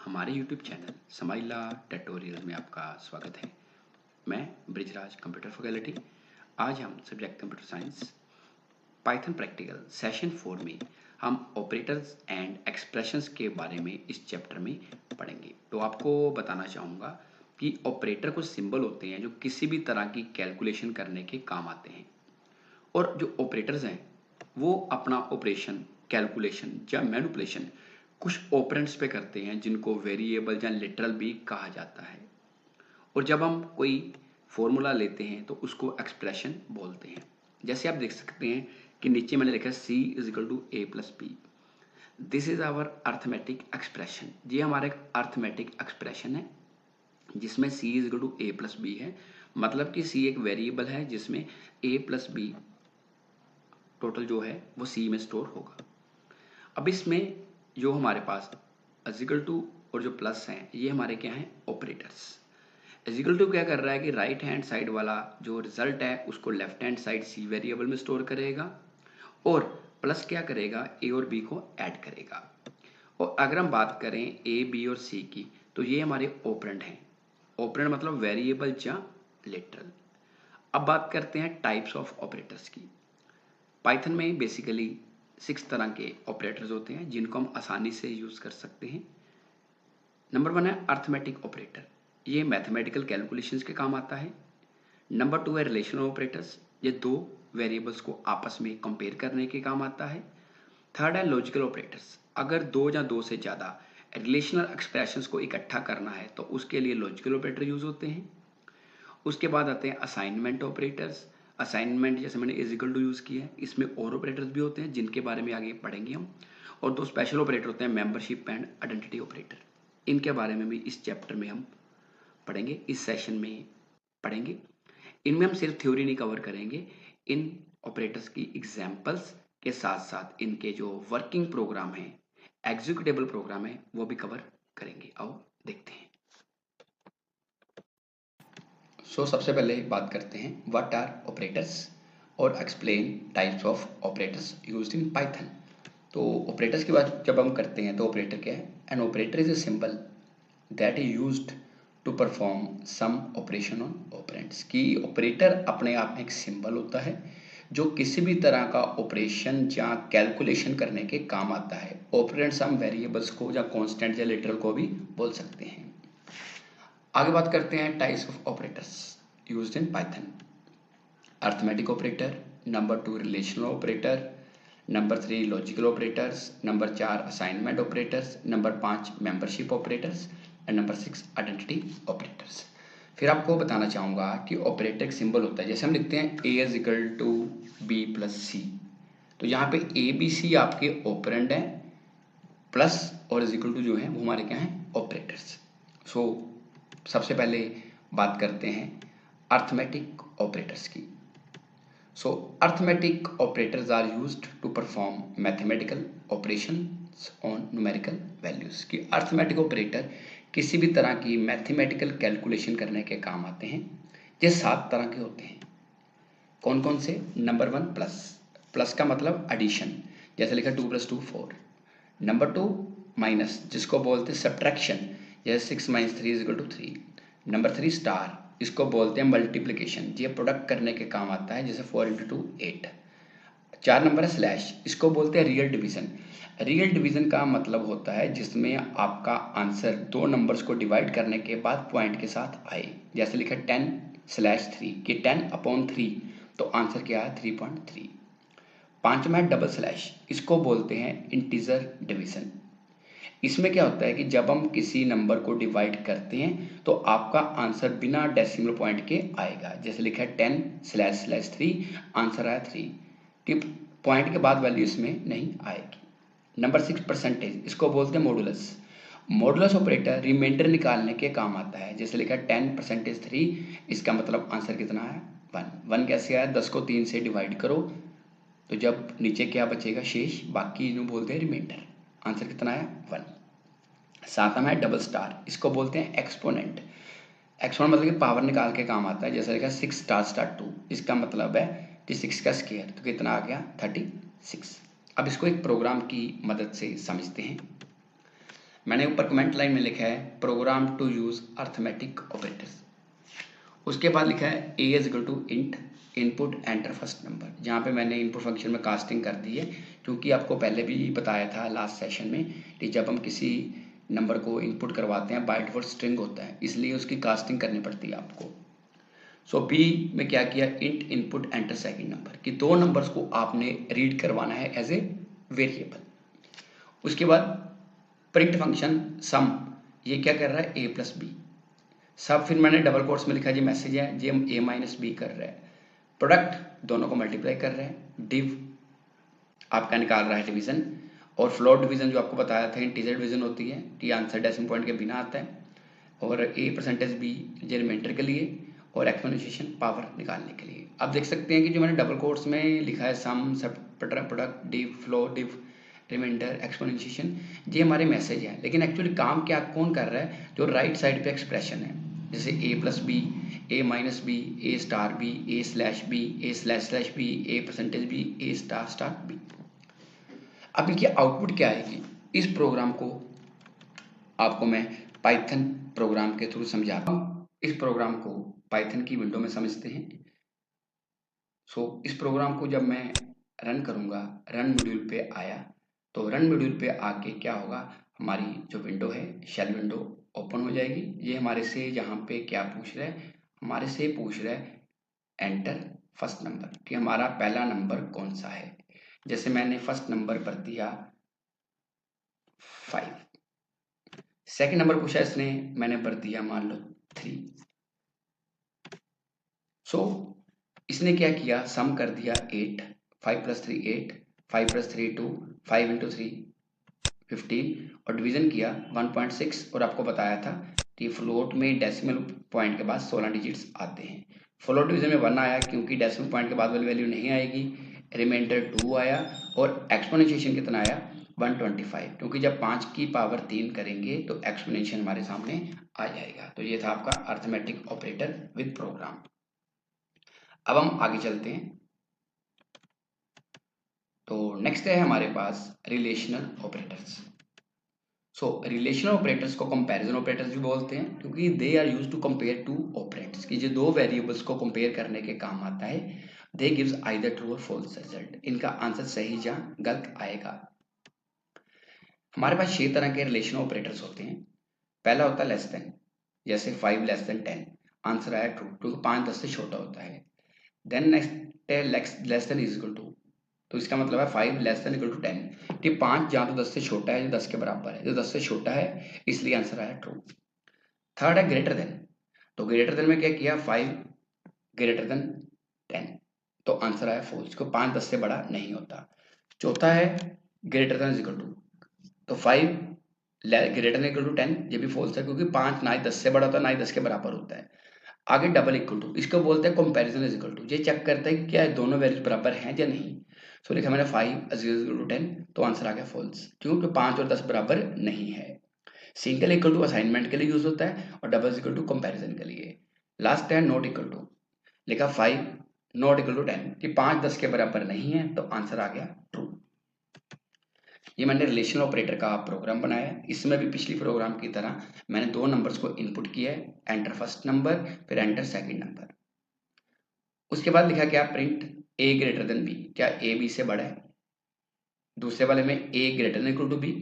हमारे YouTube channel समाइला tutorial में आपका स्वागत है। मैं ब्रिजराज कंप्यूटर फैकल्टी। आज हम subject computer science Python practical session 4 में हम ऑपरेटर्स एंड एक्सप्रेशंस के बारे में इस चैप्टर में पढ़ेंगे। तो आपको बताना चाहूँगा कि ऑपरेटर कुछ सिंबल होते हैं जो किसी भी तरह की कैलकुलेशन करने के काम आते हैं, और जो ऑपरेटर्स हैं वो अपना ऑपरेशन, कैलकुलेशन या मैनिपुलेशन कुछ ऑपरेंड्स पे करते हैं जिनको वेरिएबल या लिटरल भी कहा जाता है। और जब हम कोई फॉर्मूला लेते हैं तो उसको एक्सप्रेशन बोलते हैं। जैसे आप देख सकते हैं कि नीचे मैंने लिखा है C = A+B। This is our arithmetic expression. ये हमारा एक अर्थमेटिक एक्सप्रेशन है जिसमें C = A+B है। मतलब कि C एक वेरिएबल है जिसमें A+B टोटल जो है वो C में स्टोर होगा। अब इसमें जो हमारे पास इक्वल टू और जो प्लस हैं ये हमारे क्या हैं, ऑपरेटर्स। इक्वल टू क्या कर रहा है कि राइट हैंड साइड वाला जो रिजल्ट है उसको left hand side C variable में स्टोर करेगा, और प्लस क्या करेगा, A और B को ऐड करेगा। और अगर हम बात करें A, B और C की, तो ये हमारे ऑपरेंड हैं। ऑपरेंड मतलब वेरिएबल या लिटरल। अब बात करते हैं टाइप्स ऑफ ऑपरेटर्स की। पाइथन में बेसिकली 6 तरह के ऑपरेटर्स होते हैं जिनको हम आसानी से यूज़ कर सकते हैं। नंबर 1 है अर्थमेटिक ऑपरेटर, ये मैथमेटिकल कैलकुलेशंस के काम आता है। नंबर 2 है रिलेशनल ऑपरेटर्स, ये दो वेरिएबल्स को आपस में कंपेयर करने के काम आता है। थर्ड है लॉजिकल ऑपरेटर्स, अगर दो या दो से ज़्यादा रिलेशनल एक्सप्रेशंस को इकट्ठा करना है तो उसके लिए लॉजिकल ऑपरेटर यूज़ होते हैं। उसके बाद आते हैं असाइनमेंट ऑपरेटर्स। असाइनमेंट जैसे मैंने इक्वल टू यूज़ किया है, इसमें और ऑपरेटर्स भी होते हैं जिनके बारे में आगे पढ़ेंगे हम। और दो स्पेशल ऑपरेटर होते हैं, मेंबरशिप एंड आइडेंटिटी ऑपरेटर। इनके बारे में भी इस चैप्टर में हम पढ़ेंगे, इस सेशन में पढ़ेंगे। इनमें हम सिर्फ थ्योरी नहीं कवर करेंगे, इन ऑपरेटर्स की एग्जाम्पल्स के साथ साथ इनके जो वर्किंग प्रोग्राम है, एग्जीक्यूटेबल प्रोग्राम है, वो भी कवर करेंगे। आओ देखते हैं। सबसे पहले बात करते हैं व्हाट आर ऑपरेटर्स और explain types of operators used in Python. तो ऑपरेटर्स की बात जब हम करते हैं तो ऑपरेटर क्या है? An operator is a symbol that is used to perform some operation on operands. की ऑपरेटर अपने आप में एक सिंबल होता है जो किसी भी तरह का ऑपरेशन या कैलकुलेशन करने के काम आता है। ऑपरेंड्स हम वेरिएबल्स को या कांस्टेंट या लिटरल को भी बोल सकते हैं। आगे बात करते हैं types of operators used in Python. Arithmetic operator, number 2 relational operator, number 3 logical operators, number 4 assignment operators, number 5 membership operators and number 6 identity operators. फिर आपको बताना चाहूँगा कि ऑपरेटर एक सिंबल होता है। जैसे हम लिखते हैं A = B+C, तो यहाँ पे ABC आपके ऑपरेंड हैं, प्लस और इक्वल टू जो है वो हमारे क्या हैं, ऑपरेटर्स। सबसे पहले बात करते हैं अर्थमेटिक ऑपरेटर्स की। Arithmetic operators are used to perform mathematical operations on numerical values. की अर्थमेटिक ऑपरेटर किसी भी तरह की मैथमेटिकल कैलकुलेशन करने के काम आते हैं। ये 7 तरह के होते हैं। कौन कौन से? Number 1 plus. प्लस का मतलब एडिशन, जैसे लिखा 2 + 2 4। नंबर 2 माइनस, जिसको बोलते हैं सब्ट्रैक्शन, जैसे 6 - 3 = 3। नंबर 3 स्टार, इसको बोलते हैं मल्टीप्लिकेशन, ये प्रोडक्ट करने के काम आता है, जैसे 4 × 2 8। 4 नंबर है स्लैश, इसको बोलते हैं रियल डिवीजन। रियल डिवीजन का मतलब होता है जिसमें आपका आंसर दो नंबर्स को डिवाइड करने के बाद पॉइंट के साथ आए। जैसे लिखा 10/3 कि 10/3, तो आंसर क्या है 3.3। 5 में डबल स्लैश, इसको बोलते हैं इंटीजर डिवीजन। इसमें क्या होता है कि जब हम किसी नंबर को डिवाइड करते हैं तो आपका आंसर बिना डेसिमल पॉइंट के आएगा। जैसे लिखा है 10/3, आंसर आया 3, टिप पॉइंट के बाद वैल्यू इसमें नहीं आएगी। नंबर 6 परसेंटेज, इसको बोलते हैं मॉडुलस। मॉडुलस ऑपरेटर रिमाइंडर निकालने के काम आता है। जैसे लिखा है 10%3, इसका मतलब आंसर कितना है 1। 1 कैसे आया? 10 को 3 से डिवाइड करो तो जब नीचे क्या बचेगा शेष, बाकी इन्हें बोलते हैं रिमाइंडर। आंसर कितना आया 1। 7 में है डबल स्टार, इसको बोलते हैं एक्सपोनेंट। एक्सपोनेंट मतलब कि पावर निकाल के काम आता है। जैसे लिखा 6*2, इसका मतलब है कि 6 का स्क्वायर, तो कितना आ गया 36। अब इसको एक प्रोग्राम की मदद से समझते हैं। मैंने ऊपर कमेंट लाइन में लिखा है program to use arithmetic operators. उसके बाद लिखा है A is equal to int input enter first number, जहाँ पे मैंने इनपुट फंक्शन में कास्टिंग कर दी है, क्योंकि आपको पहले भी बताया था लास्ट सेशन में कि जब हम किसी नंबर को इनपुट करवाते हैं बाय डिफॉल्ट स्ट्रिंग होता है, इसलिए उसकी कास्टिंग करनी पड़ती है आपको। सो बी में क्या किया, int input enter second number, कि दो नंबर्स को आपने रीड करवाना है एज ए वेरिएबल। उसके बाद प्रिंट फंक्शन सम, ये क्या कर रहा है, ए प्लस बी सब, फिर मैंने डबल कोट्स में लिखा जी मैसेज है जी हम ए माइनस बी कर रहे हैं, प्रोडक्ट दोनों को मल्टीप्लाई कर रहे हैं, डिव आपका निकाल रहा है डिवीजन, और फ्लोट डिवीजन जो आपको बताया था इंटीजर डिवीजन होती है, टी आंसर डेसिमल पॉइंट के बिना आता है, और ए परसेंटेज बी ये रिमाइंडर के लिए, और एक्सपोनेंशिएशन पावर निकालने के लिए। आप देख सकते हैं कि जो मैंने डबल कोट्स में लिखा है sum sub product div floor div remainder exponentiation, ये हमारे मैसेज है, लेकिन एक्चुअली काम क्या कौन कर रहा है, जो राइट साइड पे एक्सप्रेशन है, जैसे A plus B, A minus B, A star B, A slash B, A slash slash B, A percentage B, A star star B. अब इनकी आउटपुट क्या आएगी, इस प्रोग्राम को आपको मैं पाइथन प्रोग्राम के थ्रू समझाता हूँ। इस प्रोग्राम को पाइथन की विंडो में समझते हैं। इस प्रोग्राम को जब मैं रन करूँगा, रन मॉड्यूल पे आया, तो रन मॉड्यूल पे आके क्या होगा, हमारी जो विंडो है शेल विंडो ओपन हो जाएगी। ये हमारे से यहाँ पे क्या पूछ रहा है, हमारे से पूछ रहा है एंटर फर्स्ट नंबर, कि हमारा पहला नंबर कौन सा है। जैसे मैंने फर्स्ट नंबर भर दिया 5, सेकंड नंबर पूछा इसने, मैंने भर दिया मान लो 3। इसने क्या किया, सम कर दिया 8, 5 + 3 8, 5 + 3 2, 5 × 3 15, और डिवीजन किया 1.6, और आपको बताया था कि फ्लोट में डेसिमल पॉइंट के बाद 16 डिजिट्स आते हैं। फ्लोट डिवीजन में 1 आया क्योंकि डेसिमल पॉइंट के बाद वाली वैल्यू नहीं आएगी, रिमाइंडर 2 आया, और एक्सपोनेंशिएशन कितना आया 125, क्योंकि जब 5 की पावर 3 करेंगे तो एक्सपोनेंशियल हमारे सामने आ जाएगा। तो ये था आपका अर्थमेटिक ऑपरेटर विद प्रोग्राम। अब हम आगे चलते हैं। तो नेक्स्ट है हमारे पास रिलेशनल ऑपरेटर्स। रिलेशनल ऑपरेटर्स को कंपैरिजन ऑपरेटर्स भी बोलते हैं, क्योंकि they are used to compare two operands, कि जो दो वेरिएबल्स को कंपेयर करने के काम आता है। दे गिव्स आइदर ट्रू और फॉल्स रिजल्ट, इनका आंसर सही या गलत आएगा। हमारे पास 6 तरह के रिलेशनल ऑपरेटर्स होते हैं। पहला होता है लेस देन, जैसे 5 > 10, आंसर आया ट्रू, क्योंकि 5 10 से छोटा होता है। देन नेक्स्ट है less than is equal to, तो इसका मतलब है 5 < = 10, कि 5 जहाँ तो 10 से छोटा है, जो 10 के बराबर है, जो 10 से छोटा है, इसलिए आंसर आया ट्रू। थर्ड है ग्रेटर देन, तो ग्रेटर देन में क्या किया, 5 > 10, तो आंसर आया फॉल्स, को 5 10 से बड़ा नहीं होता। चौथा है greater than is equal to, तो 5 ग्रेटर देन इक्वल टू 10, ये भी फॉल्स है, क्योंकि 5 ना ही 10 से बड़ा होता है ना ही 10 के बराबर होता है। आगे डबल इक्वल टू, इसको बोलते हैं कंपैरिजन इज इक्वल टू, ये चेक करता है कि क्या दोनों वैल्यूज बराबर हैं या नहीं। लिखा मैंने 5 = 10, तो आंसर आ गया फॉल्स, क्योंकि 5 और 10 बराबर नहीं है। सिंगल इक्वल टू असाइनमेंट के लिए यूज होता है, और डबल इक्वल टू कंपैरिजन के लिए। लास्ट है नॉट इक्वल टू, लिखा 5 नॉट इक्वल टू 10, कि 5 10 के बराबर नहीं है, तो आंसर आ गया ट्रू। ये मैंने रिलेशनल ऑपरेटर का प्रोग्राम बनाया है। इसमें भी पिछली प्रोग्राम की तरह मैंने दो नंबर्स को इनपुट किया है, एंटर फर्स्ट नंबर फिर एंटर सेकंड नंबर। उसके बाद लिखा क्या, print a greater than b, क्या a b से बड़ा है। दूसरे वाले में a greater than equal to b,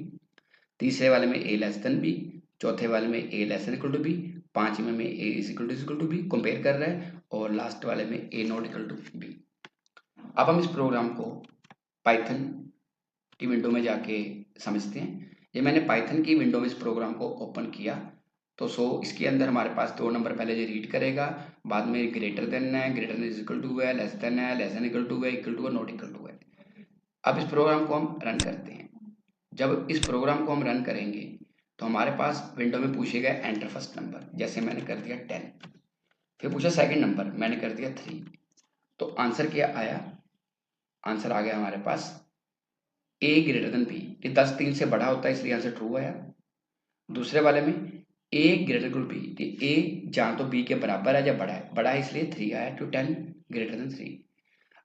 तीसरे वाले में a लेस देन b, चौथे वाले में a less than equal to b, पांचवें में a is equal to b compare कर रहा है, और लास्ट वाले में a not equal to b। अब हम इस प्रोग्राम को पाइथन की विंडो में जाके समझते हैं। ये मैंने पाइथन की विंडो में इस प्रोग्राम को ओपन किया, तो इसके अंदर हमारे पास दो नंबर पहले ये रीड करेगा, बाद में ग्रेटर देन है, greater than is equal to है, लेस देन इक्वल टू है, इक्वल टू है, नॉट इक्वल टू है। अब इस प्रोग्राम को हम रन करते हैं। जब इस प्रोग्राम को हम रन करेंगे तो हमारे पास विंडो में पूछेगा एंटर फर्स्ट नंबर, जैसे मैंने कर दिया 10, फिर पूछा सेकंड नंबर, मैंने कर दिया 3, तो आंसर क्या आया, आंसर आ गया हमारे पास a ग्रेटर देन b, कि 10 3 से बड़ा होता है, इसलिए आंसर ट्रू आया। दूसरे वाले में a ग्रेटर देन b, कि a जहाँ तो b के बराबर है या बड़ा है इसलिए 3 आया, टू 10 ग्रेटर देन 3।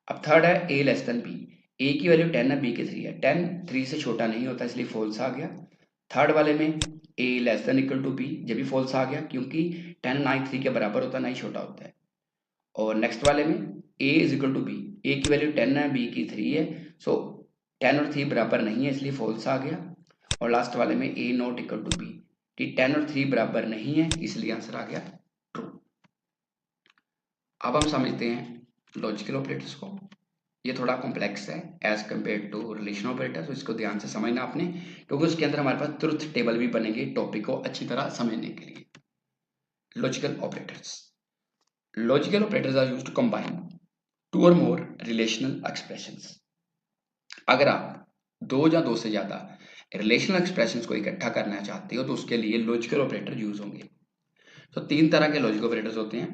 अब थर्ड है a less then b, a की वैल्यू 10 है, b की 3 है, 10 3 से छोटा नहीं होता इसलिए फॉल्स आ गया। थर्ड वाले में a less than equal to b, जब भी फॉल्स आ गया क्योंकि 10 9 3 के बराबर होता है, 9 छोटा होता है। और नेक्स्ट वाले में a is equal to b, a की वैल्यू 10 है, b की 3 है, सो 10 और 3 बराबर नहीं है इसलिए फॉल्स आ गया। और लास्ट वाले में a not equal to b, 10 और 3 बराबर नहीं है इसलिए आंसर आ गया ट्रू। अब हम समझते हैं लॉजिकल ऑपरेटर्स को। ये थोड़ा कॉम्प्लेक्स है as compare to relation operator, तो इसको ध्यान से समझना आपने, क्योंकि उसके अंदर हमारे पास ट्रुथ टेबल भी बनेंगे टॉपिक को अच्छी तरह समझने के लिए। Logical operators, logical operators are used to combine two or more relational expressions. अगर आप दो या दो से ज्यादा रिलेशनल एक्सप्रेशंस को इकट्ठा करना चाहते हो तो उसके लिए लॉजिकल ऑपरेटर यूज होंगे। तो तीन तरह के लॉजिकल ऑपरेटर्स होते हैं।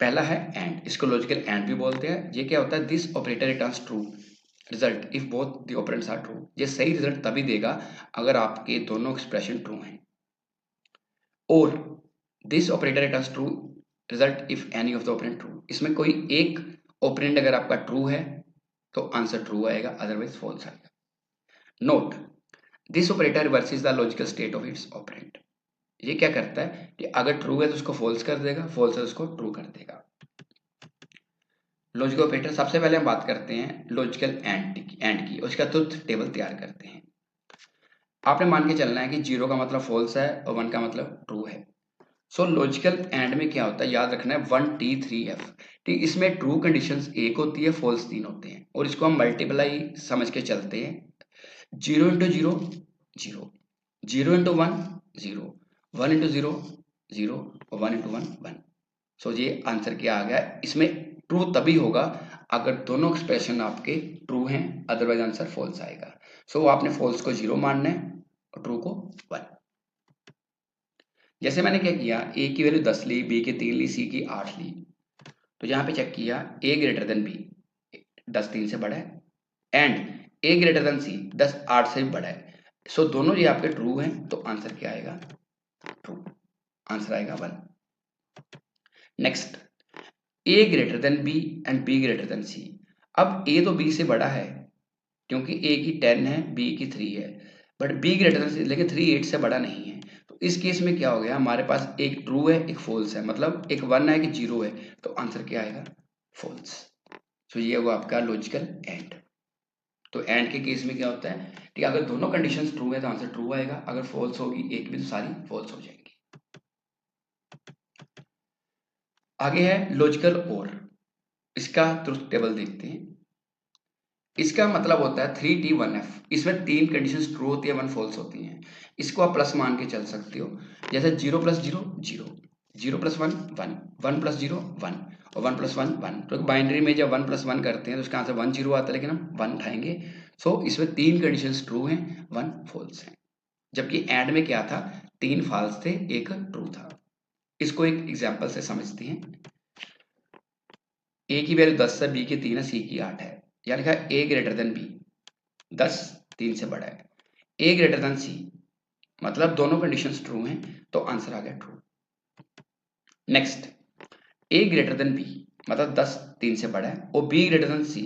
पहला है एंड, इसको लॉजिकल एंड भी बोलते हैं। ये क्या होता है, this operator returns true result if both the operands are true. ये सही रिजल्ट तभी देगा अगर आपके दोनों एक्सप्रेशन ट्रू हैं। और this operator returns true result if any of the operand true, इसमें कोई एक ऑपरेंड अगर आपका ट्रू है तो आंसर ट्रू आएगा, अदरवाइज फॉल्स आएगा। Note, this operator reverses the logical state of its operand. ये क्या करता है कि अगर ट्रू है तो उसको फॉल्स कर देगा, फॉल्स है तो उसको ट्रू कर देगा। लॉजिकल ऑपरेटर, सबसे पहले हम बात करते हैं लॉजिकल एंड की, उसका ट्रुथ टेबल तैयार करते हैं। आपने मान के चलना है कि 0 का मतलब फॉल्स है और 1 का मतलब ट्रू है। सो लॉजिकल एंड में क्या होता है, याद रखना है 1T3F। ठीक, इसमें ट्रू कंडीशंस एक होती है, फॉल्स 3 होते हैं, और इसको हम मल्टीप्लाई समझ के चलते हैं। 0 इंटू 0 0, 0 इंटू 1 0, 1 इंटू 0 0, और 1 इंटू 1 1। सो ये आंसर क्या आ गया। इसमें ट्रू तभी होगा अगर दोनों एक्सप्रेशन आपके ट्रू हैं, अदरवाइज आंसर फॉल्स आएगा। सो आपने फॉल्स को 0 मानना है और ट्रू को 1। जैसे मैंने क्या किया, a की वैल्यू 10 ली, b की 3 ली, c की 8 ली, तो यहाँ पे चेक किया a ग्रेटर देन b, 10 3 से बड़ा है, and a greater than c, 10 8 से भी बड़ा है। सो दोनों ये आपके ट्रू हैं तो आंसर क्या आएगा, ट्रू, आंसर आएगा 1। Next, a greater than b and b greater than c। अब a तो b से बड़ा है क्योंकि a की 10 है, b की 3 है, but b greater than c, लेकिन 3 8 से बड़ा नहीं है। तो इस केस में क्या हो गया, हमारे पास एक ट्रू है एक फॉल्स है, मतलब एक 1 है कि 0 है, तो आंसर क्या आएगा, फॉल्स। तो ये होगा आपका लॉजिकल एंड। तो एंड के केस में क्या होता है कि अगर दोनों कंडीशंस ट्रू है तो आंसर ट्रू आएगा, अगर फॉल्स होगी एक भी तो सारी फॉल्स हो जाएंगी। आगे है लॉजिकल और, इसका ट्रुथ टेबल देखते हैं। इसका मतलब होता है 3T1F। इसमें 3 कंडीशंस ट्रू होती है, 1 फॉल्स होती हैं। इसको आप प्लस मान के चल सकते हो, जैसे 0 + 0 0, 0 + 1 1, 1 + 0 1, और 1 + 1 1। तो बाइनरी में जब 1 + 1 करते हैं तो उसका आंसर 1 0 आता है, लेकिन हम 1 उठाएंगे। सो इसमें 3 कंडीशंस ट्रू हैं, 1 फॉल्स है। जबकि एंड में क्या था, 3 फॉल्स थे, 1 ट्रू था। इसको एक एग्जाम्पल से समझते हैं। a की वैल्यू 10 है, b की 3 है, c की 8 है। यहाँ लिखा है a ग्रेटर देन b, 10 3 से बड़ा है, a ग्रेटर देन c, मतलब दोनों कंडीशंस ट्रू हैं तो आंसर आ गया true. Next, a greater than b, मतलब 10 3 से बड़ा है, और b greater than c,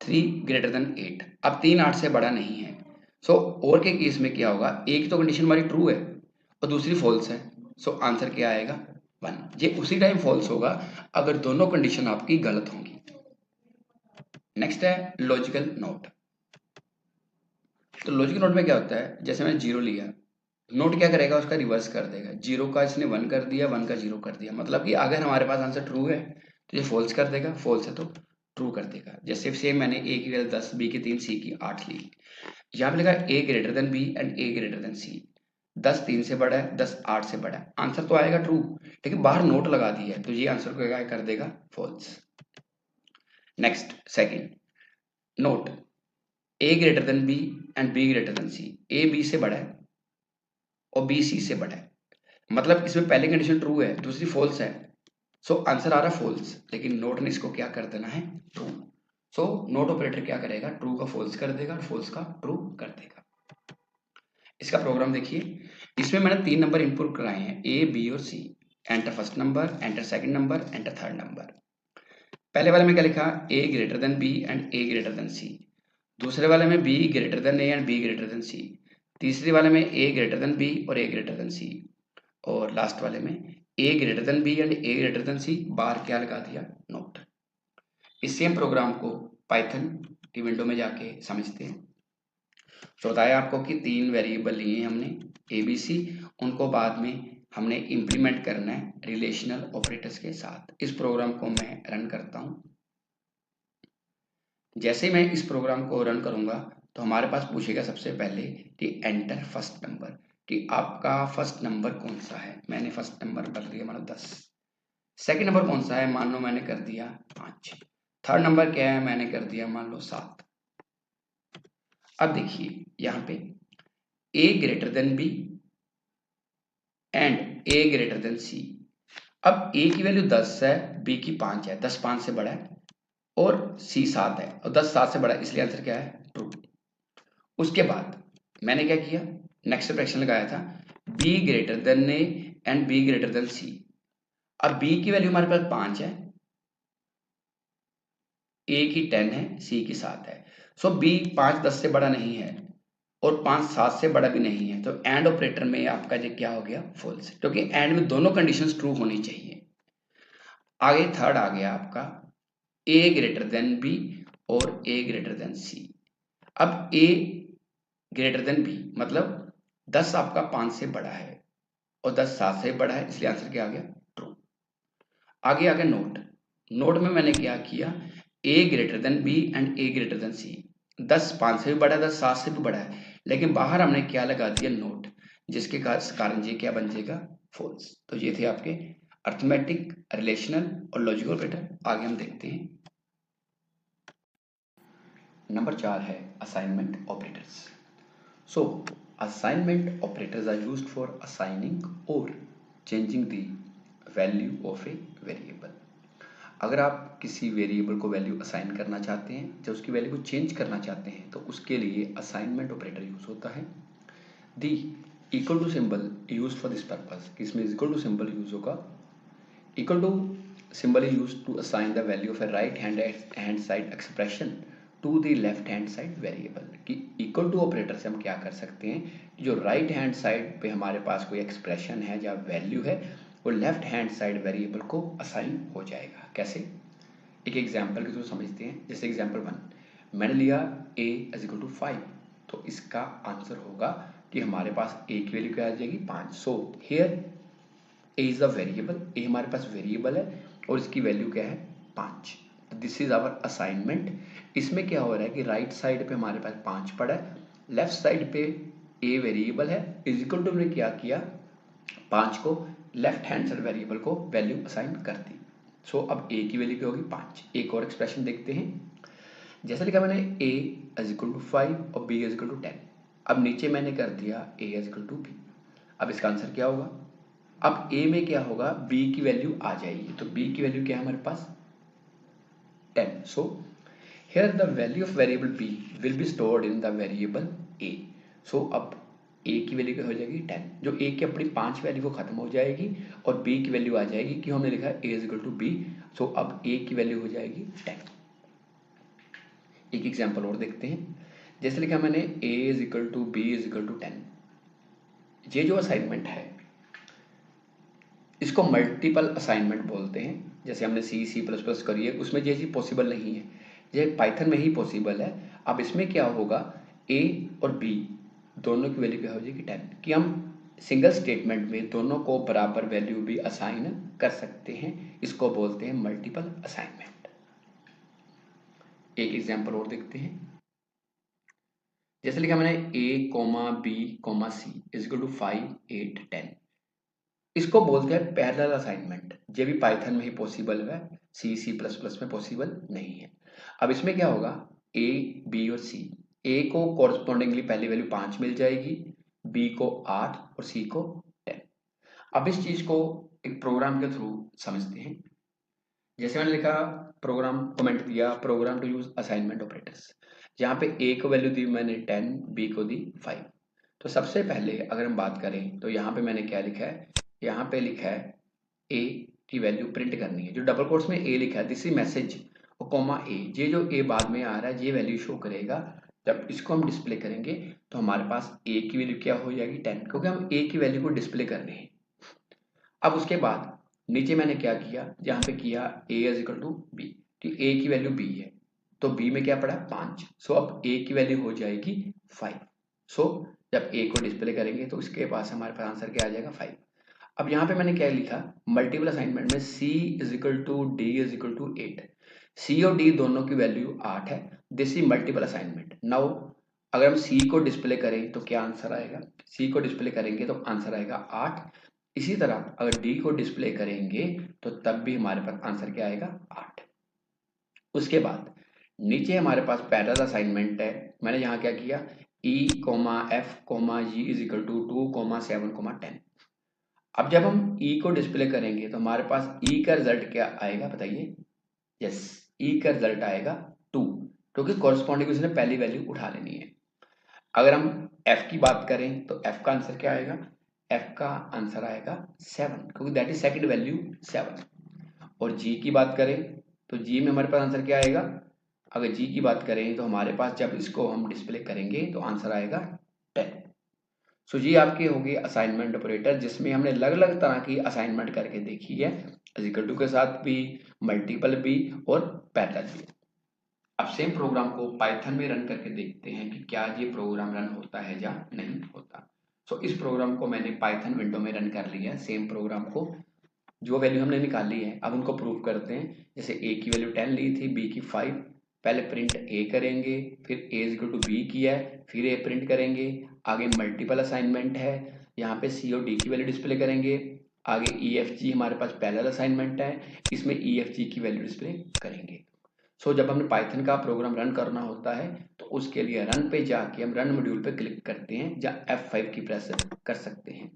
3 greater than 8। अब 3 8 से बड़ा नहीं है। सो और के केस में क्या होगा, एक तो कंडीशन हमारी ट्रू है और दूसरी फॉल्स है, सो आंसर क्या आएगा, 1। ये उसी टाइम फॉल्स होगा अगर दोनों कंडीशन आपकी गलत होंगी। नेक्स्ट है लॉजिकल नोट। तो लॉजिकल नोट में क्या होता है, जैसे मैंने 0 लिया, नोट क्या करेगा, उसका रिवर्स कर देगा। 0 का इसने 1 कर दिया, 1 का 0 कर दिया, मतलब कि अगर हमारे पास आंसर ट्रू है तो ये फॉल्स कर देगा, फॉल्स है तो ट्रू कर देगा। जैसे सेम मैंने a की वैल्यू 10, b की 3, c की 8 ली। यहाँ पे लिखा a greater than b and a greater than c। 10 3 से बड़ा है, 10 8 से बड़ा है, आंसर तो आएगा ट्रू, लेकिन बाहर नोट लगा दिया है तो ये आंसर को क्या कर देगा, false. Next, second not, a greater than b and b greater than c। a b से बड़ा है और b c से बड़ा है, मतलब इसमें पहली कंडीशन ट्रू है, दूसरी फॉल्स है, सो आंसर आ रहा फॉल्स, लेकिन नोट ने इसको क्या कर देना है, ट्रू। सो नोट ऑपरेटर क्या करेगा, ट्रू का फॉल्स कर देगा और फॉल्स का ट्रू कर देगा। इसका प्रोग्राम देखिए, इसमें मैंने 3 नंबर इनपुट कराए हैं, ए बी और C. Enter first number, enter second number, enter third number. पहले वाले में क्या लिखा, A greater than B and A greater than C. दूसरे वाले में B greater than A and B greater than C. तीसरे वाले में ए ग्रेटर देन बी और ए ग्रेटर देन सी, और लास्ट वाले में A greater than B and A greater than C, बार क्या लगा दिया, नोट। इस सेम प्रोग्राम को पाइथन की विंडो में जाके समझते हैं। तो बताया आपको कि 3 वेरिएबल लिए हमने ए बी सी, उनको बाद में हमने इंप्लीमेंट करना है रिलेशनल ऑपरेटर्स के साथ। इस प्रोग्राम को मैं रन करता हूं। जैसे ही मैं इस प्रोग्राम को रन करूंगा तो हमारे पास पूछेगा सबसे पहले कि एंटर फर्स्ट नंबर, कि आपका फर्स्ट नंबर कौन सा है। मैंने फर्स्ट नंबर कर दिया मान लो 10। सेकंड नंबर कौन सा है, मान लो मैंने कर दिया 5। थर्ड नंबर क्या है, मैंने कर दिया मान लो 7। अब देखिए यहाँ पे A greater than B and A greater than C. अब ए की वैल्यू 10 है, बी की 5 है, 10 5 से बड़ा है, और सी 7 है और 10 7 से बड़ा है, इसलिए आंसर क्या है, ट्रू। उसके बाद मैंने क्या किया, नेक्स्ट ऑपरेशन लगाया था B greater than A and B greater than C. अब बी की वैल्यू हमारे पास 5 है, ए की 10 है, सी की 7 है। सो बी 5 10 से बड़ा नहीं है और 5 7 से बड़ा भी नहीं है, तो एंड ऑपरेटर में आपका जो क्या हो गया, फॉल्स, क्योंकि एंड में दोनों कंडीशंस ट्रू होनी चाहिए। आगे थर्ड आ गया आपका ए ग्रेटर देन बी और ए ग्रेटर देन सी। अब ए ग्रेटर देन बी मतलब 10 आपका 5 से बड़ा है और 10 7 से बड़ा है, इसलिए आंसर क्या आ गया, ट्रू। आगे आ गया नोट। नोट में मैंने क्या किया, A greater than B and A greater than C. 10 5 से भी बड़ा है, 10 7 से भी बड़ा है, लेकिन बाहर हमने क्या लगा दिया, नोट, जिसके कारण ये क्या बन जाएगा, फॉल्स। तो ये थे आपके अर्थमेटिक, रिलेशनल और लॉजिकल ऑपरेटर। आगे हम देखते हैं। नंबर 4 है assignment operators. So, assignment operators are used for assigning or changing the value of a variable. अगर आप किसी वेरिएबल को वैल्यू असाइन करना चाहते हैं, जब उसकी वैल्यू को चेंज करना चाहते हैं, तो उसके लिए असाइनमेंट ऑपरेटर यूज होता है। The equal to symbol use for this purpose, इसमें इक्वल टू सिंबल यूज होगा। Equal to symbol is use to assign the value of a right hand side expression to the left hand side variable. कि equal to operator से हम क्या कर सकते हैं, जो राइट हैंड साइड पे हमारे पास कोई एक्सप्रेशन है या वैल्यू है, वो लेफ्ट हैंड साइड वेरिएबल को असाइन हो जाएगा। कैसे, एक एग्जांपल के थ्रू समझते हैं। जैसे एग्जांपल 1 मैंने लिया a इज इक्वल टू 5, तो इसका आंसर होगा कि हमारे पास a की वैल्यू क्या आ जाएगी, 5। So here a is a variable, a हमारे पास वेरिएबल है और इसकी वैल्यू क्या है, 5। This is our assignment. इसमें क्या हो रहा है कि राइट साइड पे हमारे पास 5 पड़ा है, लेफ्ट साइड पे a वेरिएबल है, इज इक्वल टू हमने क्या किया, 5 को लेफ्ट हैंड साइड वेरिएबल को वैल्यू असाइन कर दी। सो अब a की वैल्यू क्या होगी, 5। एक और एक्सप्रेशन देखते हैं। जैसे लिखा मैंने a इज इक्वल टू 5 और b इज इक्वल टू 10। अब नीचे मैंने कर दिया a is equal to b। अब इसका आंसर क्या होगा, अब a में क्या होगा, b की वैल्यू आ जाएगी, तो b की वैल्यू क्या है हमारे पास, 10। सो here the value of variable b will be stored in the variable a. so अब a की वैल्यू क्या हो जाएगी, 10, जो a की अपनी 5 वैल्यू को खत्म हो जाएगी और b की वैल्यू आ जाएगी, कि हमने लिखा है a is equal to b। So अब a की वैल्यू हो जाएगी 10। एक एग्जांपल और देखते हैं। जैसे लिखा मैंने a is equal to b is equal to 10। ये जो असाइनमेंट है इसको मल्टीपल असाइनमेंट बोलते हैं। जैसे हमने C++ करी है, उसमें ये चीज़ पॉसिबल नहीं है, ये पाइथन में ही पॉसिबल है। अब इसमें क्या होगा, a और b दोनों की वैल्यू क्या हो जाएगी, 10, कि हम सिंगल स्टेटमेंट में दोनों को बराबर वैल्यू भी असाइन कर सकते हैं। इसको बोलते हैं मल्टीपल असाइनमेंट। एक एग्जाम्पल और देखते हैं। जैसे लिखा मैंने a, b, c is equal to 5 8 10। इसको बोलते हैं पैरेलल असाइनमेंट। ये भी पाइथन में ही पॉसिबल है, C++ में पॉसिबल नहीं है। अब इसमें क्या होगा, a, b और c, a को कॉरस्पॉन्डिंगली पहली वैल्यू 5 मिल जाएगी, b को 8 और c को 10। अब इस चीज को एक प्रोग्राम के थ्रू समझते हैं। जैसे मैंने लिखा, प्रोग्राम कमेंट दिया, program to use assignment operators. यहाँ पे a को वैल्यू दी मैंने 10, b को दी 5। तो सबसे पहले अगर हम बात करें तो यहाँ पे मैंने क्या लिखा है, यहाँ पे लिखा है a की वैल्यू प्रिंट करनी है। जो डबल कोट्स में a लिखा है, दिस इज मैसेज और कॉमा a, ये जो a बाद में आ रहा है ये वैल्यू शो करेगा। जब इसको हम डिस्प्ले करेंगे तो हमारे पास a की वैल्यू क्या हो जाएगी 10, क्योंकि हम a की वैल्यू को डिस्प्ले कर रहे हैं। अब उसके बाद नीचे मैंने क्या किया, जहां पे किया a is equal to b, तो a की वैल्यू b है, तो b में क्या पड़ा 5। सो अब a की वैल्यू हो जाएगी 5। सो जब a को डिस्प्ले करेंगे तो इसके पास हमारे पास आंसर क्या आ जाएगा 5। अब यहाँ पे मैंने क्या लिखा, मल्टीपल असाइनमेंट में c is equal to d is equal to 8। c और d दोनों की वैल्यू 8 है। This is multiple assignment. Now अगर हम c को डिस्प्ले करें तो क्या आंसर आएगा, c को डिस्प्ले करेंगे तो आंसर आएगा 8। इसी तरह अगर d को डिस्प्ले करेंगे तो तब भी हमारे पास आंसर क्या आएगा 8। उसके बाद नीचे हमारे पास पैरेलल असाइनमेंट है। मैंने यहाँ क्या किया, e, f, g is equal to 2, 7, 10। अब जब हम e को डिस्प्ले करेंगे तो हमारे पास e का रिजल्ट क्या आएगा बताइए। यस, e का रिजल्ट आएगा 2, क्योंकि कॉरस्पॉन्डिंग उसने पहली वैल्यू उठा लेनी है। अगर हम f की बात करें तो f का आंसर क्या आएगा, f का आंसर आएगा 7, क्योंकि दैट इज सेकंड वैल्यू 7। और g की बात करें तो g में हमारे पास आंसर क्या आएगा, अगर g की बात करें तो हमारे पास जब इसको हम डिस्प्ले करेंगे तो आंसर आएगा 10। सो जी आपकी होगी असाइनमेंट ऑपरेटर, जिसमें हमने अलग अलग तरह की असाइनमेंट करके देखी है, इक्वल टू के साथ भी, मल्टीपल भी और पैरेलल भी। अब सेम प्रोग्राम को पाइथन में रन करके देखते हैं कि क्या ये प्रोग्राम रन होता है या नहीं होता। सो इस प्रोग्राम को मैंने पाइथन विंडो में रन कर लिया, सेम प्रोग्राम को जो वैल्यू हमने निकाली है अब उनको प्रूव करते हैं। जैसे a की वैल्यू 10 ली थी, b की 5, पहले प्रिंट a करेंगे, फिर a is equal to b किया है, फिर a प्रिंट करेंगे। आगे मल्टीपल असाइनमेंट है, यहाँ पे c और d की वैल्यू डिस्प्ले करेंगे। आगे e f g हमारे पास पैरेलल असाइनमेंट है, इसमें e f g की वैल्यू डिस्प्ले करेंगे। सो जब हमने पाइथन का प्रोग्राम रन करना होता है तो उसके लिए रन पे जाके हम रन मॉड्यूल पे क्लिक करते हैं, या F5 की प्रेस कर सकते हैं।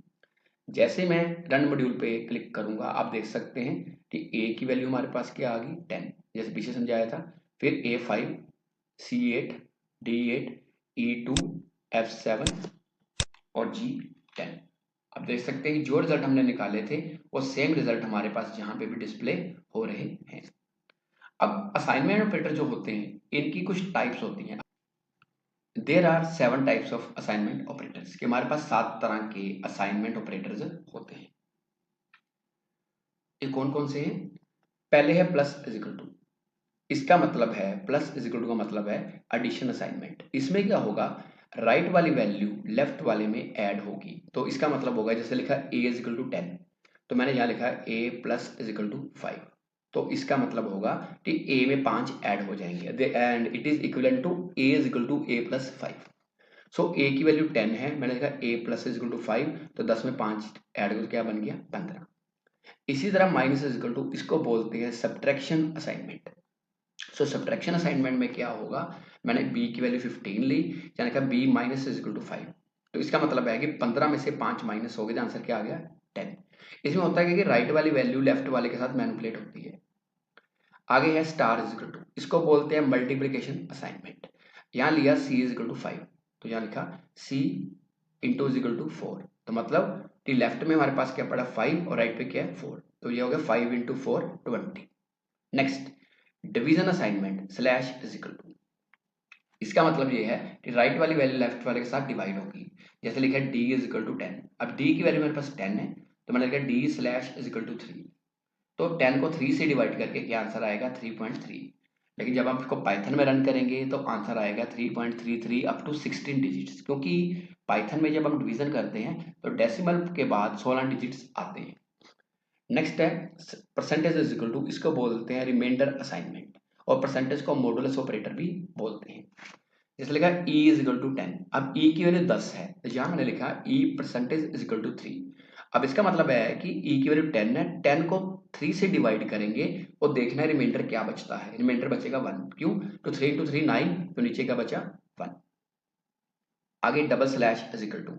जैसे मैं रन मॉड्यूल पे क्लिक करूंगा आप देख सकते हैं कि a की वैल्यू हमारे पास क्या आ गई 10, जैसे पीछे समझाया था। फिर a5, c8, d8, e2, f7 और g10। अब देख सकते हैं कि जो रिजल्ट हमने निकाले थे वो सेम रिजल्ट हमारे पास यहाँ पे भी डिस्प्ले हो रहे हैं। अब असाइनमेंट ऑपरेटर जो होते हैं इनकी कुछ टाइप्स होती हैं। There are 7 types of assignment operators, कि हमारे पास 7 तरह के असाइनमेंट ऑपरेटर्स होते हैं। ये कौन कौन से हैं? पहले है प्लस इज इक्वल टू। इसका मतलब है, प्लस इज इक्वल टू का मतलब है एडिशन असाइनमेंट। इसमें क्या होगा, राइट वाली वैल्यू लेफ्ट वाले में ऐड होगी। तो इसका मतलब होगा जैसे लिखा a इज इक्वल टू 10, तो मैंने यहाँ लिखा a plus is equal to 5, तो इसका मतलब होगा कि a में 5 ऐड हो जाएंगे and it is equal to a is equal to a plus 5। So a की वैल्यू 10 है, मैंने लिखा a plus is equal to 5, तो 10 में 5 ऐड हो क्या बन गया 15। इसी तरह माइनस इज इक्वल टू, इसको बोलते हैं सब्ट्रैक्शन असाइनमेंट। सो सब्ट्रैक्शन असाइनमेंट में क्या होगा, मैंने b की वैल्यू 15 ली, यानी कि b minus is equal to 5, तो इसका मतलब है कि 15 में से 5 माइनस हो गया, आंसर क्या आ गया 10। इसमें होता है कि राइट वाली वैल्यू लेफ्ट वाले के साथ मैनिपुलेट होती है। आगे है स्टार इज इक्वल टू, इसको बोलते हैं मल्टीप्लीकेशन असाइनमेंट। यहाँ लिया c इज इक्वल टू 5, तो यहाँ लिखा c into is equal to 4, तो मतलब कि लेफ्ट में हमारे पास क्या पड़ा 5 और राइट पे क्या है 4, तो ये हो गया 5 into 4 20। Next division assignment slash is equal to, इसका मतलब ये है कि राइट वाली वैल्यू लेफ्ट वाले के साथ डिवाइड होगी। जैसे लिखा है d इज इक्वल टू 10, अब d की वैल्यू मेरे पास 10 है, तो मैंने लिखा d slash is equal to 3, तो 10 को 3 से डिवाइड करके क्या आंसर आएगा 3.3। लेकिन जब आप इसको पाइथन में रन करेंगे तो आंसर आएगा 3.33 अप टू 16 डिजिट्स, क्योंकि पाइथन में जब हम डिवीजन करते हैं तो डेसिमल के बाद 16 डिजिट्स आते हैं। नेक्स्ट है परसेंटेज इज इक्वल टू, इसको बोलते हैं रिमाइंडर असाइनमेंट, और परसेंटेज को मॉडुलस ऑपरेटर भी बोलते हैं। जैसे लिखा e इज इक्वल टू 10, अब e की वैल्यू 10 है, तो यहाँ मैंने लिखा e percentage is equal to 3। अब इसका मतलब है कि e की वैल्यू 10 है, 10 को 3 से डिवाइड करेंगे और देखना है रिमाइंडर क्या बचता है। रिमाइंडर बचेगा 1, क्यों, तो 3 इंटू 3 9, तो नीचे का बचा 1। आगे double slash is equal to,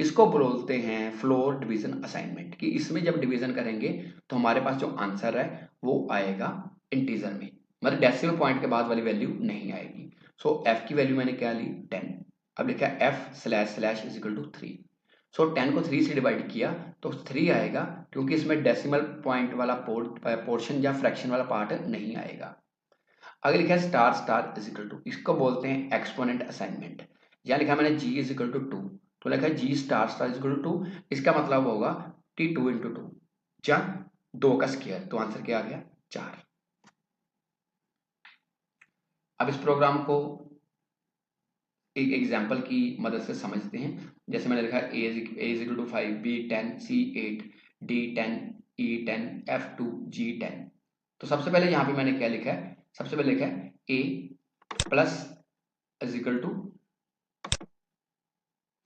इसको बोलते हैं फ्लोर डिवीजन असाइनमेंट, कि इसमें जब डिवीजन करेंगे तो हमारे पास जो आंसर है वो आएगा इंटीजर में, मतलब डेसिमल पॉइंट के बाद वाली वैल्यू नहीं आएगी। सो f की वैल्यू मैंने क्या ली 10, अब लिखा f slash slash is equal to 3। So 10 को 3 से डिवाइड किया तो 3 आएगा, क्योंकि इसमें डेसिमल पॉइंट वाला पोर्शन या फ्रैक्शन वाला पार्ट नहीं आएगा। आगे लिखा है star star is equal to, इसको बोलते हैं एक्सपोनेंट असाइनमेंट। यहाँ लिखा मैंने g इज इक्वल टू 2, तो लिखा है g star star is equal to 2, इसका मतलब होगा कि 2 इंटू 2 या 2 का स्क्वायर, तो आंसर क्या आ गया 4। अब इस प्रोग्राम को एक एग्जाम्पल की मदद से समझते हैं। जैसे मैंने लिखा a is equal to 5, b 10, c 8, d 10, e 10, f 2, g 10। तो सबसे पहले यहाँ पे मैंने क्या लिखा है, सबसे पहले लिखा है a plus is equal to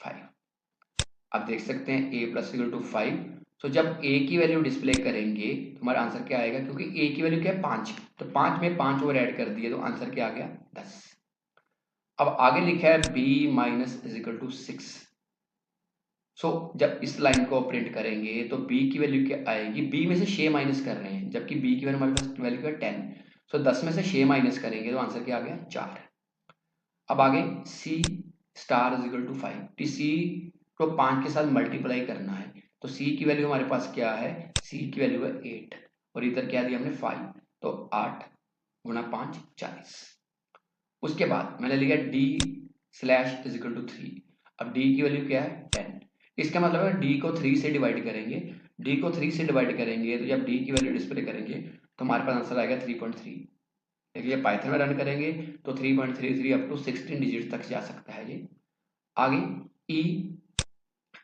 5। आप देख सकते हैं a प्लस इक्वल टू 5, तो जब a की वैल्यू डिस्प्ले करेंगे तो हमारा आंसर क्या आएगा, क्योंकि a की वैल्यू क्या है 5, तो 5 में 5 और ऐड कर दिए तो आंसर क्या आ गया 10। अब आगे लिखा है b minus is equal to 6। So जब इस लाइन को प्रिंट करेंगे तो b की वैल्यू क्या आएगी, b में से 6 माइनस कर रहे हैं, जबकि b की वैल्यू हमारे पास वैल्यू है 10, सो 10 में से 6 माइनस करेंगे तो आंसर क्या आ गया 4। अब आगे c star is equal to 5, तो c को 5 के साथ मल्टीप्लाई करना है, तो c की वैल्यू हमारे पास क्या है, c की वैल्यू है 8 और इधर क्या दिया हमने 5, तो 8 गुणा 5 40। उसके बाद मैंने लिखा d slash is equal to 3। अब d की वैल्यू क्या है 10, इसका मतलब है d को 3 से डिवाइड करेंगे, d को 3 से डिवाइड करेंगे तो जब d की वैल्यू डिस्प्ले करेंगे तो हमारे पास आंसर आएगा 3.3। देखिए पाइथन में रन करेंगे तो 3.33 अप टू 16 डिजिट तक जा सकता है ये। आगे e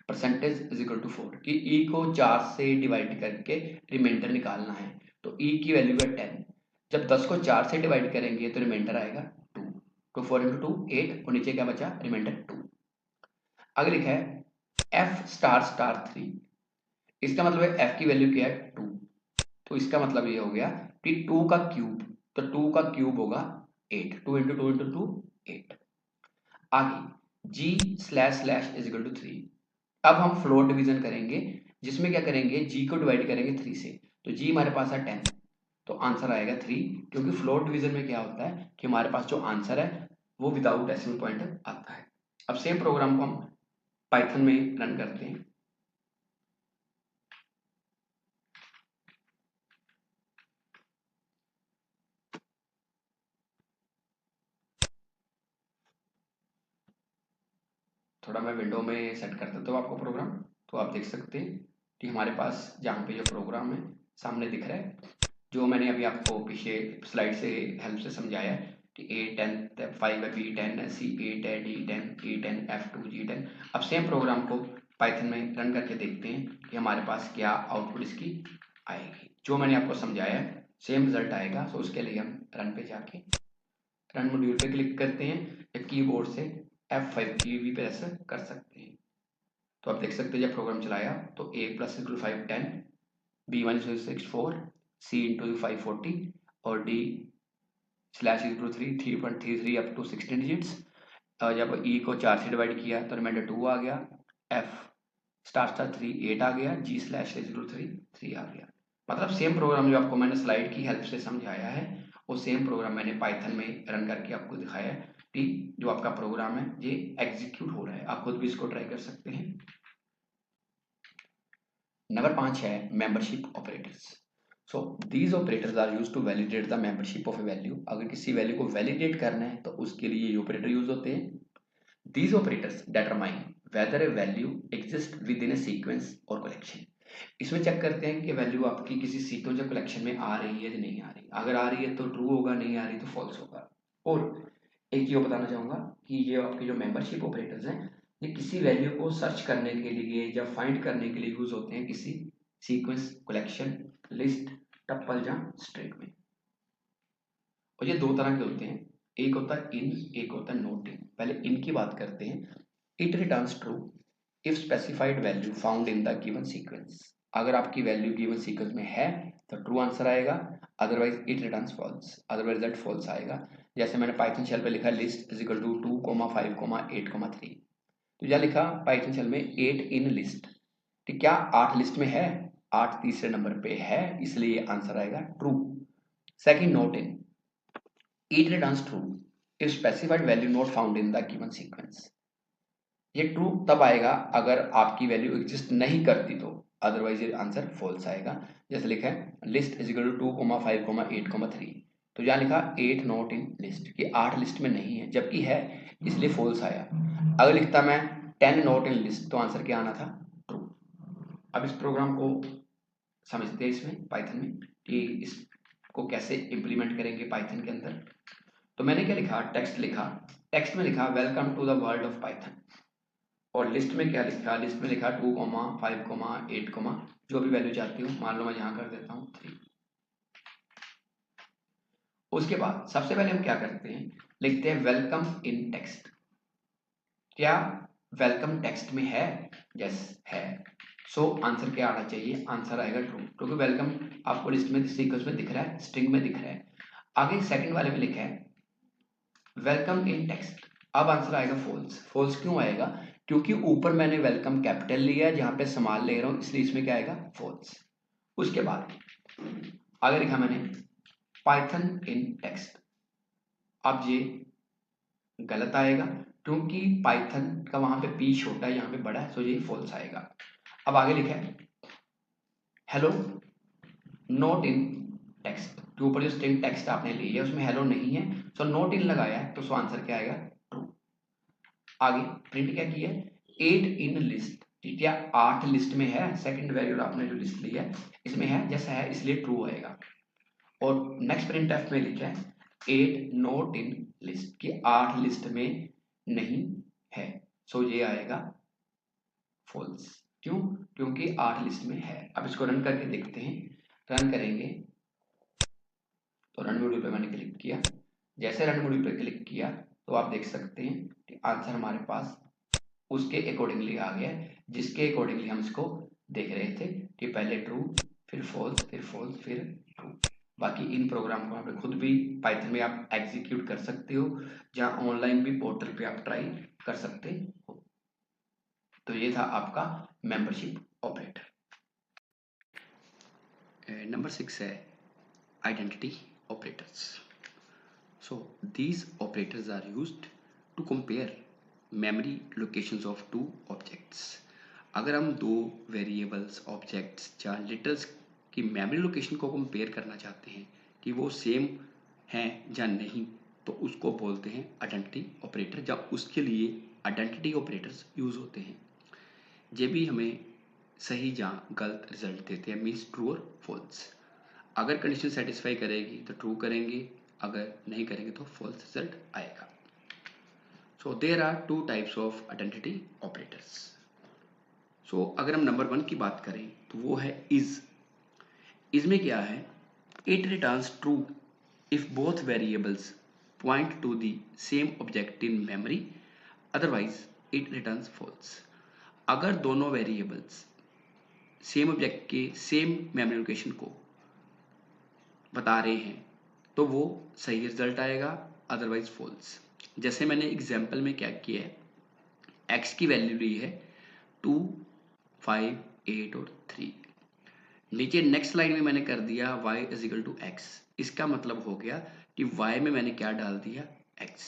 percentage is equal to 4, कि e को 4 से डिवाइड करके रिमाइंडर निकालना है, तो e की वैल्यू है 10, जब 10 को 4 से डिवाइड करेंगे तो रिमाइंडर आएगा 2, तो 4 इंटू 2 8 और नीचे क्या बचा रिमाइंडर 2। आगे लिखा है f स्टार स्टार 3, इसका मतलब है f की वैल्यू क्या है 2, तो इसका मतलब ये हो गया कि 2 का क्यूब, तो 2 का क्यूब होगा 8, 2 इंटू 2 इंटू 2 8। आगे g slash slash is equal to 3, अब हम फ्लोट डिवीजन करेंगे, जिसमें क्या करेंगे g को डिवाइड करेंगे 3 से, तो g हमारे पास है 10, तो आंसर आएगा 3, क्योंकि फ्लोट डिवीजन में क्या होता है कि हमारे पास जो आंसर है वो विदाउट डेसिमल पॉइंट आता है। अब सेम प्रोग्राम को हम पाइथन में रन करते हैं। थोड़ा मैं विंडो में सेट कर देता हूँ आपको प्रोग्राम, तो आप देख सकते हैं कि हमारे पास जहाँ पे जो प्रोग्राम है सामने दिख रहा है, जो मैंने अभी आपको पीछे स्लाइड से हेल्प से समझाया है कि A10 5 है, B10 है, C8 है, D10 E10 F2 G10। अब सेम प्रोग्राम को पाइथन में रन करके देखते हैं कि हमारे पास क्या आउटपुट इसकी आएगी। जो मैंने आपको समझाया है सेम रिजल्ट आएगा, तो उसके लिए हम रन पे जाके रन मॉड्यूल पे क्लिक करते हैं या कीबोर्ड से F5 की भी प्रेस कर सकते हैं। तो आप देख सकते हैं जब प्रोग्राम चलाया तो a plus equal 5 10, b one 6 4, c into 5 40 और d slash equal 3 3.33 up to 16 digits. जब e को 4 से डिवाइड किया तो रिमाइंडर 2 आ गया, f स्टार स्टार 3 8 आ गया, g स्लैश इक्वल 3 आ गया। मतलब सेम प्रोग्राम जो आपको मैंने स्लाइड की हेल्प से समझाया है वो सेम प्रोग्राम मैंने पाइथन में रन करके आपको दिखाया है कि जो आपका प्रोग्राम है ये एग्जीक्यूट हो रहा है। आप खुद भी इसको ट्राई कर सकते हैं। नंबर 5 है membership operators. So these operators are used to validate the membership of a value. अगर किसी वैल्यू को वैलिडेट करना है तो उसके लिए ये ऑपरेटर यूज होते हैं। These operators determine whether A value exist with in A sequence और कलेक्शन। इसमें चेक करते हैं कि वैल्यू आपकी किसी सीक्वेंस या कलेक्शन में आ रही है या नहीं आ रही। अगर आ रही है तो ट्रू होगा, नहीं आ रही तो फॉल्स होगा। और एक ये बताना चाहूंगा कि ये आपके जो मेंबरशिप ऑपरेटर्स हैं ये किसी वैल्यू को सर्च करने के लिए या फाइंड करने के लिए यूज होते हैं किसी सीक्वेंस, कलेक्शन, लिस्ट, टप्पल या स्ट्रिंग में। और ये दो तरह के होते हैं, एक होता है इन, एक होता है नॉट इन। पहले इन की बात करते हैं। It returns true if specified value found in the given sequence. अगर आपकी वैल्यू गिवन सीक्वेंस में है तो ट्रू आंसर आएगा, otherwise it returns false, otherwise result false आएगा। जैसे मैंने पाइथन शेल पे लिखा लिस्ट इज इक्वल टू 2, 5, 8, 3, तो यह लिखा पाइथन शेल में 8 इन लिस्ट, तो क्या 8 लिस्ट में है, 8 तीसरे नंबर पे है, इसलिए आंसर आएगा true. Second not in, it returns true if specified value not found in the given sequence. ये ट्रू तब आएगा अगर आपकी वैल्यू एग्जिस्ट नहीं करती तो, अदरवाइज ये आंसर फॉल्स आएगा। जैसे लिखा है लिस्ट इज इक्वल टू 2, 5, 8, 3, तो यहाँ लिखा 8 नॉट इन लिस्ट कि 8 लिस्ट में नहीं है, जबकि है इसलिए फॉल्स आया। अगर लिखता मैं 10 नॉट इन लिस्ट तो आंसर क्या आना था? ट्रू। अब इस प्रोग्राम को समझते हैं इसमें पाइथन में कि इसको कैसे इम्प्लीमेंट करेंगे पाइथन के अंदर। तो मैंने क्या लिखा, टेक्स्ट लिखा, टेक्स्ट में लिखा welcome to the world of Python, और लिस्ट में क्या लिखा, लिस्ट में लिखा 2, 5, 8, जो भी वैल्यू चाहती हूँ, मान लो मैं यहाँ कर देता हूँ 3। उसके बाद सबसे पहले हम क्या करते हैं, लिखते हैं वेलकम इन टेक्स्ट। क्या वेलकम टेक्स्ट में है? यस है। सो आंसर क्या आना चाहिए? आंसर आएगा ट्रू, क्योंकि वेलकम आपको लिस्ट में सीक्वेंस में दिख रहा है, स्ट्रिंग में दिख रहा है। आगे सेकंड वाले में लिखा है वेलकम इन टेक्स्ट, अब आंसर आएगा फॉल्स। फॉल्स क्यों आएगा? क्योंकि ऊपर मैंने वेलकम कैपिटल लिया है, जहां पे स्मॉल ले रहा हूं, इसलिए इसमें क्या आएगा? फॉल्स। उसके बाद आगे लिखा मैंने पाइथन इन टेक्स्ट, अब ये गलत आएगा क्योंकि पाइथन का वहां पे पी छोटा है, यहाँ पे बड़ा है, तो ये फॉल्स आएगा। अब आगे लिखा है हेलो नॉट इन टेक्स्ट, के ऊपर जो स्ट्रिंग टेक्स्ट आपने ली है उसमें हेलो नहीं है, सो नॉट इन लगाया है, तो सो आंसर क्या आएगा? ट्रू। आगे प्रिंट क्या किया है 8 इन लिस्ट, ठीक है 8 लिस्ट में है, सेकंड वेरिएबल आपने जो लिस्ट ली है इसमें है, जैसा है इसलिए ट्रू आएगा। और नेक्स्ट प्रिंट एफ में लिखा है 8 नॉट इन लिस्ट कि 8 लिस्ट में नहीं है, सो ये आएगा फॉल्स। क्यों? क्योंकि 8 लिस्ट में है। अब इसको रन करके देखते हैं, रन करेंगे तो रन मॉड्यूल पे मैंने क्लिक किया, जैसे रन मॉड्यूल पे क्लिक किया तो आप देख सकते हैं कि आंसर हमारे पास उसके अकॉर्डिंगली आ गया, जिसके अकॉर्डिंगली हम इसको देख रहे थे कि पहले ट्रू फिर फॉल्स फिर फॉल्स फिर ट्रू। बाकी इन प्रोग्राम को आप खुद भी पाइथन में आप एग्जीक्यूट कर सकते हो, जहां ऑनलाइन भी पोर्टल पे आप ट्राई कर सकते हो। तो ये था आपका मेंबरशिप ऑपरेटर। नंबर 6 है identity operators. So these operators are used to compare memory locations of two objects. अगर हम दो वेरिएबल्स, ऑब्जेक्ट्स या लिटर्स की मेमोरी लोकेशन को कंपेयर करना चाहते हैं कि वो सेम हैं या नहीं, तो उसको बोलते हैं आइडेंटिटी ऑपरेटर, जब उसके लिए आइडेंटिटी ऑपरेटर्स यूज होते हैं। ये भी हमें सही या गलत रिजल्ट देते हैं, मीन्स ट्रू और फॉल्स। अगर कंडीशन सेटिस्फाई करेगी तो ट्रू करेंगे, अगर नहीं करेंगे तो फॉल्स रिजल्ट आएगा। So there are two types of identity operators. So अगर हम नंबर 1 की बात करें तो वो है इज। इसमें क्या है, it returns true if both variables point to the same object in memory, otherwise it returns false. अगर दोनों वेरिएबल्स सेम ऑब्जेक्ट के सेम मेमोरी लोकेशन को बता रहे हैं तो वो सही रिजल्ट आएगा, अदरवाइज फॉल्स। जैसे मैंने एग्जांपल में क्या किया है, x की वैल्यू ली है 2, 5, 8 और 3। नीचे नेक्स्ट लाइन में मैंने कर दिया y is equal to x। इसका मतलब हो गया कि y में मैंने क्या डाल दिया, x।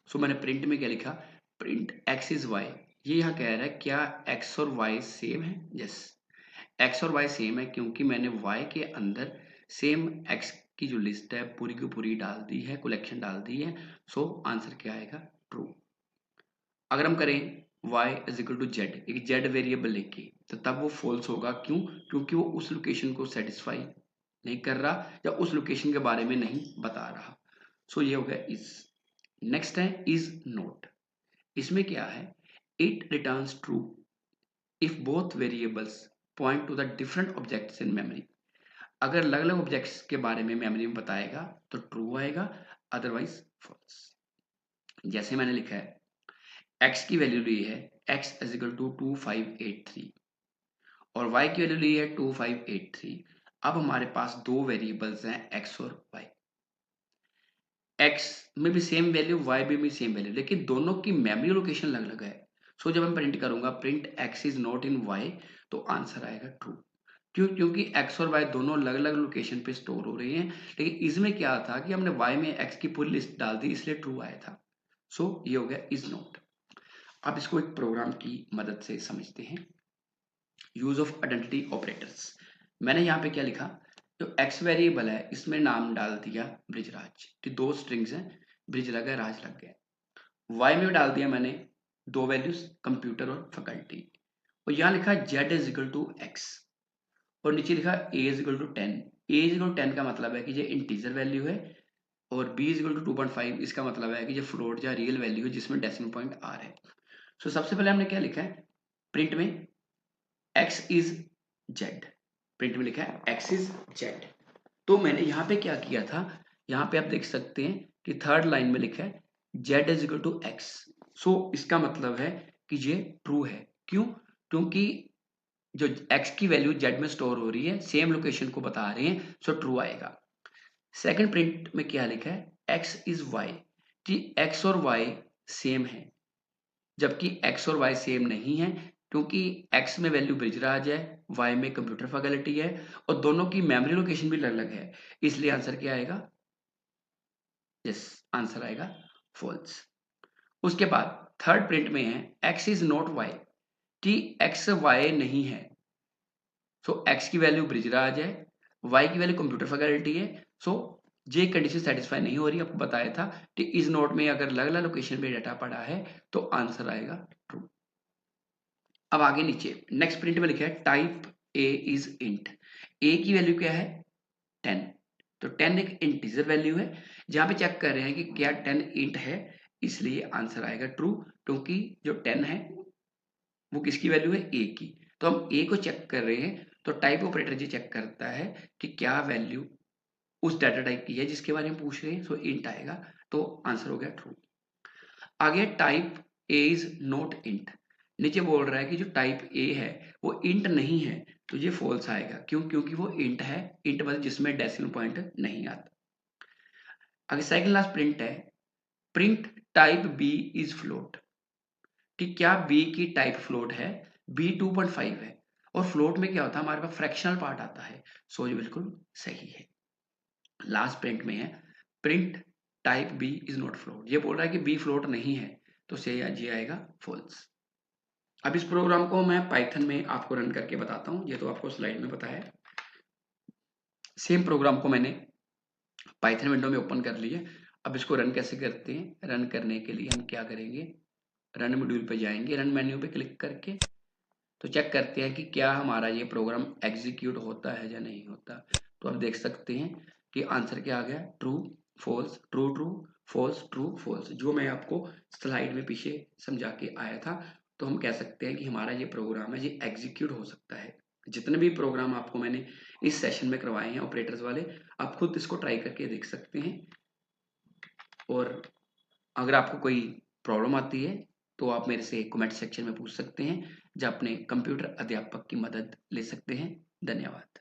सो मैंने प्रिंट में क्या लिखा, प्रिंट x इज y। ये यहाँ कह रहा है क्या x और y सेम है? यस, x और y सेम है क्योंकि मैंने y के अंदर सेम x की जो लिस्ट है पूरी की पूरी डाल दी है, कलेक्शन डाल दी है। सो आंसर क्या आएगा? ट्रू। अगर हम करें y is equal to Z, एक जेड वेरिएबल लेके, तो तब वो फॉल्स होगा। क्यों? क्योंकि वो उस लोकेशन को सेटिस्फाई नहीं कर रहा या उस लोकेशन के बारे में नहीं बता रहा। सो ये हो गया इज। नेक्स्ट है इज नॉट। इसमें क्या है, it returns true if both variables point to the different objects in memory. अगर अलग अलग ऑब्जेक्ट्स के बारे में मेमोरी में बताएगा तो ट्रू आएगा, अदरवाइज फॉल्स। जैसे मैंने लिखा है x की वैल्यू ली है x इज इक्वल टू 2583 और y की वैल्यू ली है 2583। अब हमारे पास दो वेरिएबल्स हैं x और y। x में भी सेम वैल्यू, y में भी सेम वैल्यू, लेकिन दोनों की मेमोरी लोकेशन अलग अलग है। सो जब मैं प्रिंट करूंगा print x is not in y, तो आंसर आएगा ट्रू। क्यों? क्योंकि x और y दोनों अलग अलग लोकेशन पे स्टोर हो रहे हैं, लेकिन इसमें क्या था कि हमने y में x की पूरी लिस्ट डाल दी, इसलिए ट्रू आया था। सो ये हो गया इज नॉट। अब इसको एक प्रोग्राम की मदद से समझते हैं, यूज ऑफ आइडेंटिटी ऑपरेटर्स। मैंने यहाँ पे क्या लिखा, जो एक्स वेरिएबल है इसमें नाम डाल दिया ब्रिजराज, तो 2 स्ट्रिंग्स हैं, ब्रिज लगा राज लग गया। वाई में डाल दिया मैंने 2 वैल्यूज कंप्यूटर और फैकल्टी, और यहाँ लिखा Z is equal to X और नीचे लिखा A is equal to 10। A is equal to 10 का मतलब है कि ये इंटीजर वैल्यू है और बी इज इक्वल टू 2.5 इसका मतलब है कि ये फ्लोट या रियल वैल्यू है जिसमें डेसिमल पॉइंट आ रहा है। सो सबसे पहले हमने क्या लिखा है प्रिंट में x इज जेड, प्रिंट में लिखा है x इज जेड। तो मैंने यहाँ पे क्या किया था, यहाँ पे आप देख सकते हैं कि थर्ड लाइन में लिखा है z is equal to X. So इसका मतलब है कि ये ट्रू है। क्यों? क्योंकि जो x की वैल्यू z में स्टोर हो रही है सेम लोकेशन को बता रहे हैं, सो ट्रू आएगा। सेकंड प्रिंट में क्या लिखा है x इज y, कि x और y सेम है, जबकि x और y सेम नहीं है क्योंकि x में वैल्यू ब्रिजराज है, y में कंप्यूटर फैकल्टी है और दोनों की मेमोरी लोकेशन भी अलग अलग है, इसलिए आंसर क्या आएगा? यस, आंसर आएगा फॉल्स। उसके बाद थर्ड प्रिंट में है x इज नॉट y, कि x y नहीं है। सो x की वैल्यू ब्रिजराज है, y की वैल्यू कंप्यूटर फैकल्टी है। सो ये कंडीशन सेटिस्फाई नहीं हो रही, आपको बताया था कि इस नोट में अगर अलग अलग लोकेशन पे डाटा पड़ा है तो आंसर आएगा ट्रू। अब आगे नीचे नेक्स्ट प्रिंट में लिखा है टाइप ए इज इंट, ए की वैल्यू क्या है 10, तो 10 एक इंटीजर वैल्यू है, जहां पे चेक कर रहे हैं कि क्या 10 इंट है, इसलिए आंसर आएगा ट्रू, क्योंकि जो 10 है वो किसकी वैल्यू है ए की। तो हम ए को चेक कर रहे हैं तो टाइप ऑपरेटर जी चेक करता है कि क्या वैल्यू उस डाटा टाइप की है जिसके बारे में पूछ रहे हैं, सो इंट आएगा, तो आंसर हो गया ट्रू। आगे type A is not int, नीचे बोल रहा है कि जो टाइप ए है वो इंट नहीं है, तो ये फॉल्स आएगा। क्यों? क्योंकि वो इंट है, इंट मतलब जिसमें डेसिमल पॉइंट नहीं आता। आगे सेकंड लास्ट प्रिंट है print type B is float, कि क्या बी की टाइप फ्लोट है, बी 2.5 है और फ्लोट में क्या होता है हमारे पास फ्रैक्शनल पार्ट आता है, सो ये बिल्कुल सही है। लास्ट प्रिंट में है print type B is not float, ये बोल रहा है कि बी फ्लोट नहीं है, तो से ये आएगा फॉल्स। अब इस प्रोग्राम को मैं पाइथन में आपको रन करके बताता हूँ, ये तो आपको स्लाइड में बताया है। सेम प्रोग्राम को मैंने पाइथन विंडो में ओपन कर लिया। अब इसको रन कैसे करते हैं, रन करने के लिए हम क्या करेंगे, रन मॉड्यूल पे जाएंगे, रन मेन्यू पे क्लिक करके तो चेक करते हैं कि क्या हमारा ये प्रोग्राम एग्जीक्यूट होता है या नहीं होता। तो आप देख सकते हैं कि आंसर क्या आ गया, true false true true false true false, जो मैं आपको स्लाइड में पीछे समझा के आया था। तो हम कह सकते हैं कि हमारा ये प्रोग्राम है ये एग्जीक्यूट हो सकता है। जितने भी प्रोग्राम आपको मैंने इस सेशन में करवाए हैं ऑपरेटर्स वाले, आप खुद इसको ट्राई करके देख सकते हैं। और अगर आपको कोई प्रॉब्लम आती है तो आप मेरे से कमेंट सेक्शन में पूछ सकते हैं, या अपने कंप्यूटर अध्यापक की मदद ले सकते हैं। धन्यवाद।